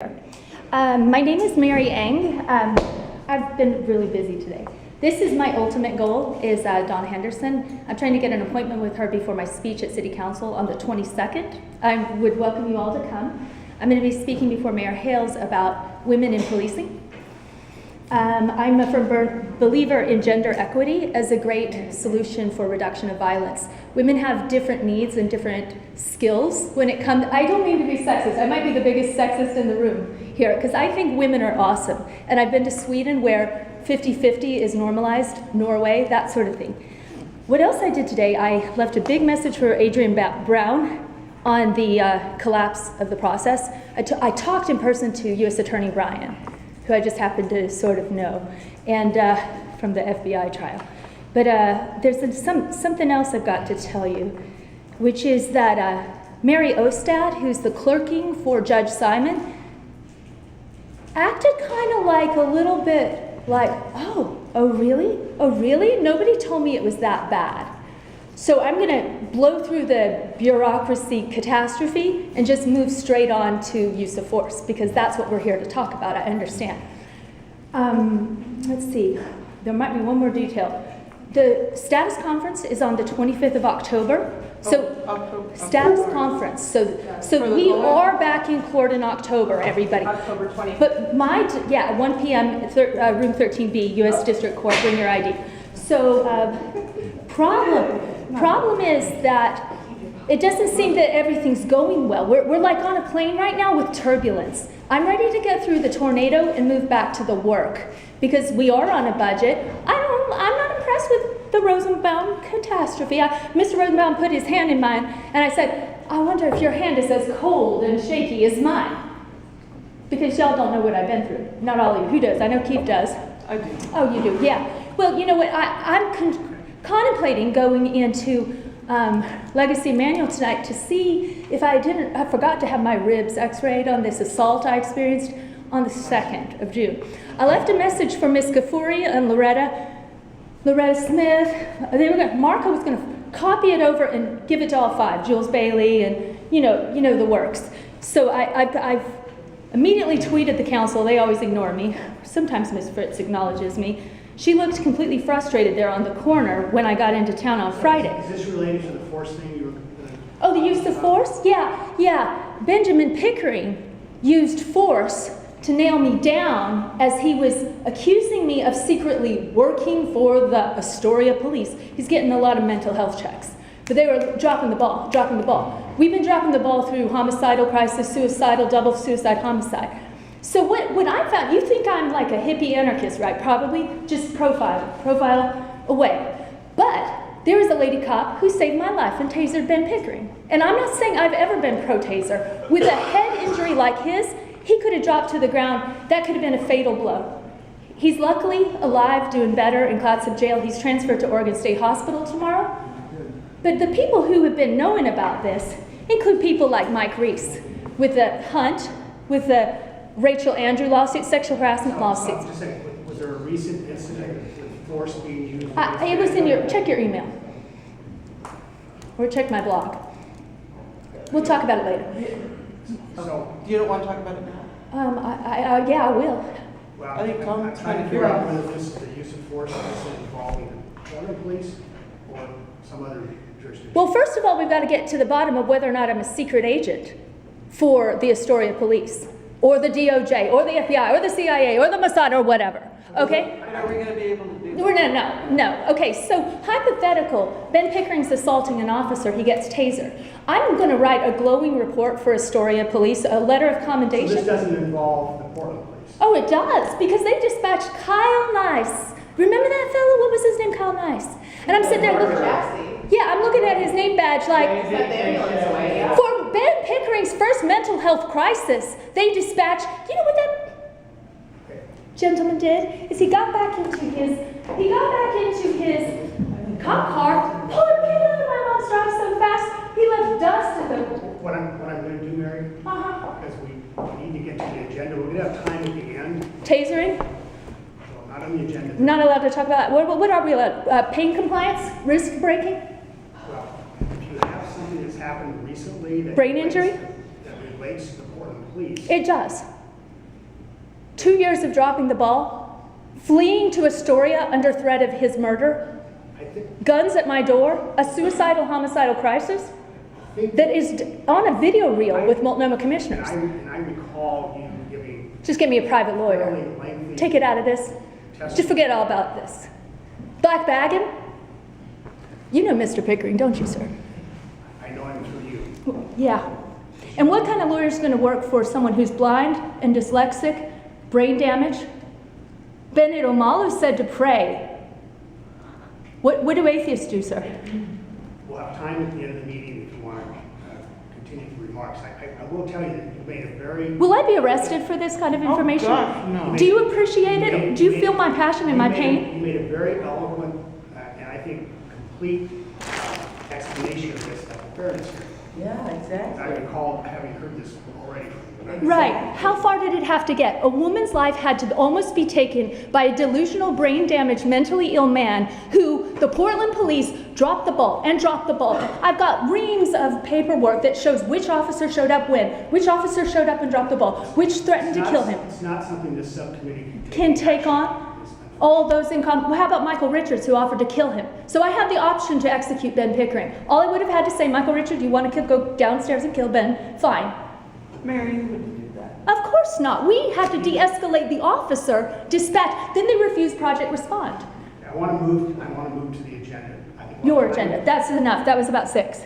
My name is Mary Eng. I've been really busy today. This is my ultimate goal, is Dawn Henderson. I'm trying to get an appointment with her before my speech at City Council on the 22nd. I would welcome you all to come. I'm going to be speaking before Mayor Hales about women in policing. I'm a firm believer in gender equity as a great solution for reduction of violence. Women have different needs and different skills when it comes. I don't mean to be sexist. I might be the biggest sexist in the room here because I think women are awesome. And I've been to Sweden where 50-50 is normalized, Norway, that sort of thing. What else I did today, I left a big message for Adrian Brown on the collapse of the process. I talked in person to U.S. Attorney Ryan, who I just happened to sort of know, and from the FBI trial. But there's something else I've got to tell you, which is that Mary Ostad, who's the clerking for Judge Simon, acted kind of like a little bit like, oh really? Oh really? Nobody told me it was that bad. So I'm going to blow through the bureaucracy catastrophe and just move straight on to use of force, because that's what we're here to talk about, I understand. Let's see, there might be one more detail. The status conference is on the 25th of October. Status conference. So we are back in court in October, everybody. October 20th. But 1 p.m. Room 13B, U.S. District Court. Bring your ID. So problem is that it doesn't seem that everything's going well. We're like on a plane right now with turbulence. I'm ready to get through the tornado and move back to the work because we are on a budget. I'm not impressed with the Rosenbaum catastrophe. Mr. Rosenbaum put his hand in mine and I said, I wonder if your hand is as cold and shaky as mine. Because y'all don't know what I've been through. Not all of you. Who does? I know Keith does. I do. Oh, you do? Yeah. Well, you know what? I'm contemplating going into Legacy Manual tonight to see if I forgot to have my ribs x-rayed on this assault I experienced on the 2nd of June. I left a message for Miss Gafuri and Loretta Smith. Marco was going to copy it over and give it to all 5, Jules Bailey and you know the works. So I've immediately tweeted the council. They always ignore me. Sometimes Miss Fritz acknowledges me. She looked completely frustrated there on the corner when I got into town on Friday. Is this related to the force thing you were... Oh, the use of force? Yeah. Benjamin Pickering used force to nail me down as he was accusing me of secretly working for the Astoria police. He's getting a lot of mental health checks. But they were dropping the ball. We've been dropping the ball through homicidal crisis, suicidal, double suicide, homicide. So what I found, you think I'm like a hippie anarchist, right? Probably just profile away. But there was a lady cop who saved my life and tasered Ben Pickering. And I'm not saying I've ever been pro-taser. With a head injury like his, he could have dropped to the ground. That could have been a fatal blow. He's luckily alive, doing better in Clatsop Jail. He's transferred to Oregon State Hospital tomorrow. But the people who have been knowing about this include people like Mike Reese with the Hunt, with the Rachel Andrew lawsuit, sexual harassment lawsuits. Just saying, was there a recent incident with force being used? It was in check your email. Or check my blog. We'll talk about it later. So, You don't want to talk about it now? Yeah, I will. well, I think Tom's I'm trying trying to to figure figure out- out whether this is the use of force involving the Florida police or some other jurisdiction. Well, first of all, we've got to get to the bottom of whether or not I'm a secret agent for the Astoria police, or the DOJ, or the FBI, or the CIA, or the Mossad, or whatever. Okay? Are we going to be able to do that? No. Okay, so hypothetical, Ben Pickering's assaulting an officer, he gets tasered. I'm going to write a glowing report for Astoria police, a letter of So commendation. this doesn't involve the Portland police? Oh, it does, because they dispatched Kyle Nice. Remember that fellow? What was his name? Kyle Nice. And I'm sitting there looking. Yeah, I'm looking at his name badge like, for Ben Pickering's first mental health crisis, they dispatched, you know what that gentleman did? Is he got back into his cop car, pulled a pin out of my mom's drive so fast, he left dust at the... What I'm going to do, Mary, because we need to get to the agenda, we're going to have time at the end. Tasering? Well, not on the agenda. Not allowed to talk about that. What are we allowed? Pain compliance? Risk breaking? Well, if you have something that's happened recently that Brain injury? that relates to the Portland police, It does. 2 years of dropping the ball, fleeing to Astoria under threat of his murder, I think, guns at my door, a suicidal homicidal crisis that is on a video reel with Multnomah commissioners. and I recall you giving Just get me a private lawyer. fairly lengthy Take it out of this. Just forget all about this. Black bagging? You know Mr. Pickering, don't you, sir? I know him through you. Yeah. And what kind of lawyer is going to work for someone who's blind and dyslexic, brain damage? Benedict Omalu said to pray. What do atheists do, sir? We'll have time at the end of the meeting if you want to continue the remarks. I will tell you that you made a very... Will I be arrested for this kind of information? gosh, no. Do you appreciate it? Do you feel my passion and my pain? You made a very eloquent and I think complete explanation of this at the fairness hearing. Yeah, exactly. I recall having heard this already. Right. How far did it have to get? A woman's life had to almost be taken by a delusional, brain-damaged, mentally ill man who the Portland police dropped the ball and dropped the ball. I've got reams of paperwork that shows which officer showed up when, which officer showed up and dropped the ball, which threatened to kill him. It's not something this subcommittee Can take on. All those in well, how about Michael Richards, who offered to kill him? So I had the option to execute Ben Pickering. All I would have had to say, Michael Richards, you want to go downstairs and kill Ben? Fine. Mary, you wouldn't do that. Of course not. We had to de-escalate the officer, dispatch. Then they refused Project Respond. I want to move to the agenda. I think Your agenda. That's enough. That was about 6.